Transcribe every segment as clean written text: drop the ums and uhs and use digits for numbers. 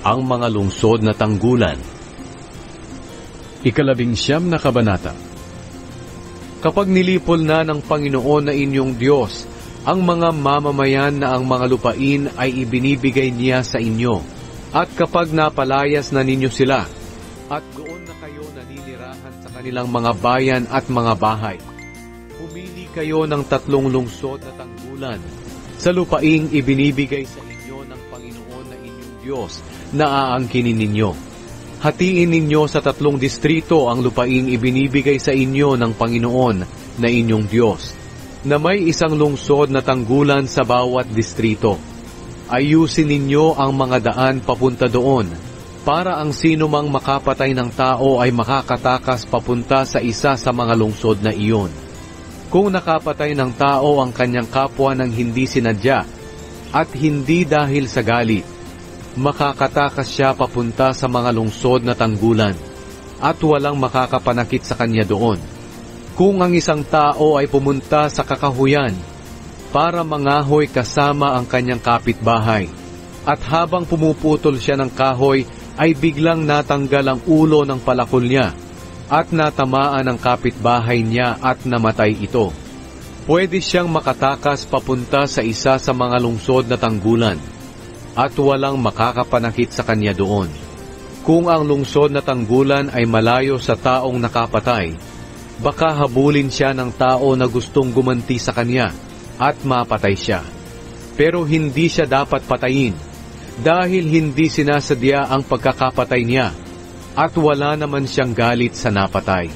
Ang mga lungsod na tanggulan. 11 na kabanata. Kapag nilipol na ng Panginoon na inyong Diyos ang mga mamamayan na ang mga lupain ay ibinibigay niya sa inyo, at kapag napalayas na ninyo sila, at doon na kayo naninirahan sa kanilang mga bayan at mga bahay, pumili kayo ng 3 lungsod na tanggulan sa lupaing ibinibigay sa inyo ng Panginoon na inyong Diyos na aangkinin ninyo. Hatiin ninyo sa 3 distrito ang lupaing ibinibigay sa inyo ng Panginoon na inyong Diyos, na may 1 lungsod na tanggulan sa bawat distrito. Ayusin ninyo ang mga daan papunta doon, para ang sino mang makapatay ng tao ay makakatakas papunta sa isa sa mga lungsod na iyon. Kung nakapatay ng tao ang kanyang kapwa ng hindi sinadya, at hindi dahil sa galit, makakatakas siya papunta sa mga lungsod na tanggulan, at walang makakapanakit sa kanya doon. Kung ang isang tao ay pumunta sa kakahuyan para mangahoy kasama ang kanyang kapitbahay, at habang pumuputol siya ng kahoy ay biglang natanggal ang ulo ng palakol niya, at natamaan ang kapitbahay niya at namatay ito, pwede siyang makatakas papunta sa isa sa mga lungsod na tanggulan, at walang makakapanakit sa kanya doon. Kung ang lungsod na tanggulan ay malayo sa taong nakapatay, baka habulin siya ng tao na gustong gumanti sa kanya at mapatay siya. Pero hindi siya dapat patayin, dahil hindi sinasadya ang pagkakapatay niya, at wala naman siyang galit sa napatay.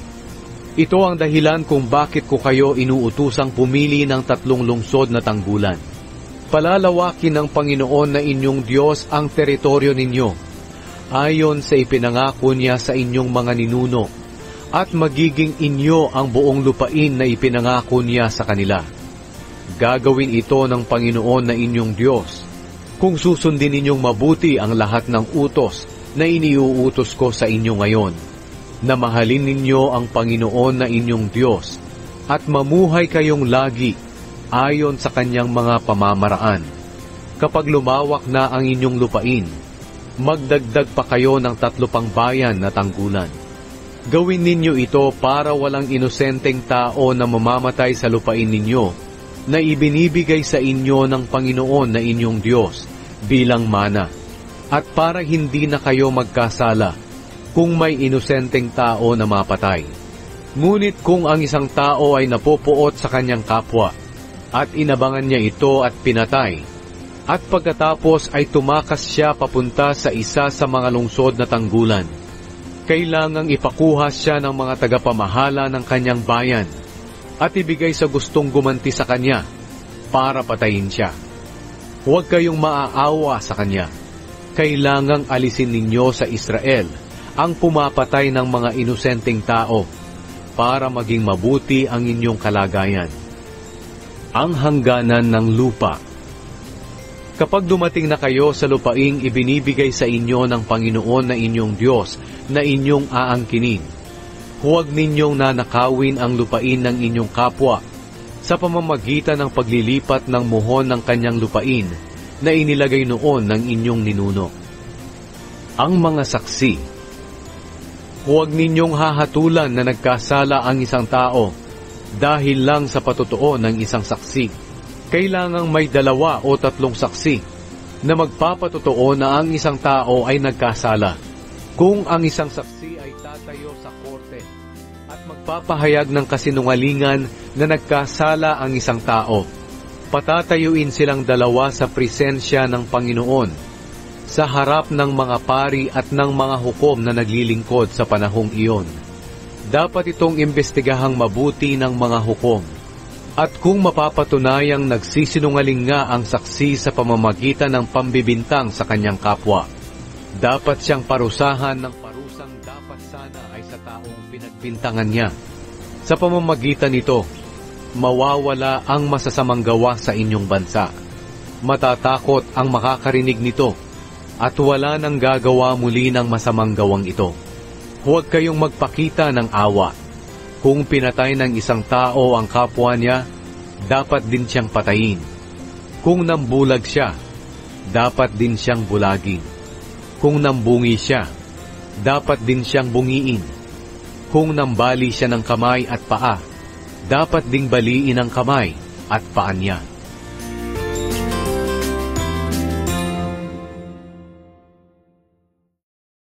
Ito ang dahilan kung bakit ko kayo inuutusang pumili ng 3 lungsod na tanggulan. Palalawakin ng Panginoon na inyong Diyos ang teritoryo ninyo, ayon sa ipinangako niya sa inyong mga ninuno, at magiging inyo ang buong lupain na ipinangako niya sa kanila. Gagawin ito ng Panginoon na inyong Diyos, kung susundin ninyong mabuti ang lahat ng utos na iniuutos ko sa inyo ngayon, na mahalin ninyo ang Panginoon na inyong Diyos, at mamuhay kayong lagi ayon sa kanyang mga pamamaraan. Kapag lumawak na ang inyong lupain, magdagdag pa kayo ng 3 pang bayan na tanggulan. Gawin ninyo ito para walang inosenteng tao na mamamatay sa lupain ninyo, na ibinibigay sa inyo ng Panginoon na inyong Diyos bilang mana, at para hindi na kayo magkasala kung may inosenteng tao na mapatay. Ngunit kung ang isang tao ay napupuot sa kanyang kapwa, at inabangan niya ito at pinatay, at pagkatapos ay tumakas siya papunta sa isa sa mga lungsod na tanggulan, kailangang ipakuha siya ng mga tagapamahala ng kanyang bayan, at ibigay sa gustong gumanti sa kanya, para patayin siya. Huwag kayong maaawa sa kanya. Kailangang alisin ninyo sa Israel ang pumapatay ng mga inosenteng tao, para maging mabuti ang inyong kalagayan. Ang hangganan ng lupa. Kapag dumating na kayo sa lupaing ibinibigay sa inyo ng Panginoon na inyong Diyos na inyong aangkinin, huwag ninyong nanakawin ang lupain ng inyong kapwa sa pamamagitan ng paglilipat ng muhon ng kanyang lupain na inilagay noon ng inyong ninuno. Ang mga saksi. Huwag ninyong hahatulan na nagkasala ang isang tao dahil lang sa patotoo ng isang saksi. Kailangang may 2 o 3 saksi na magpapatotoo na ang isang tao ay nagkasala. Kung ang isang saksi ay tatayo sa korte at magpapahayag ng kasinungalingan na nagkasala ang isang tao, patatayuin silang 2 sa presensya ng Panginoon, sa harap ng mga pari at ng mga hukom na naglilingkod sa panahong iyon. Dapat itong imbestigahang mabuti ng mga hukom. At kung mapapatunayang nagsisinungaling nga ang saksi sa pamamagitan ng pambibintang sa kanyang kapwa, dapat siyang parusahan ng parusang dapat sana ay sa taong pinagbintangan niya. Sa pamamagitan nito, mawawala ang masasamang gawa sa inyong bansa. Matatakot ang makakarinig nito, at wala nang gagawa muli ng masamang gawang ito. Huwag kayong magpakita ng awa. Kung pinatay ng isang tao ang kapwa niya, dapat din siyang patayin. Kung nambulag siya, dapat din siyang bulagin. Kung nambungi siya, dapat din siyang bungiin. Kung nambali siya ng kamay at paa, dapat ding baliin ang kamay at paa niya.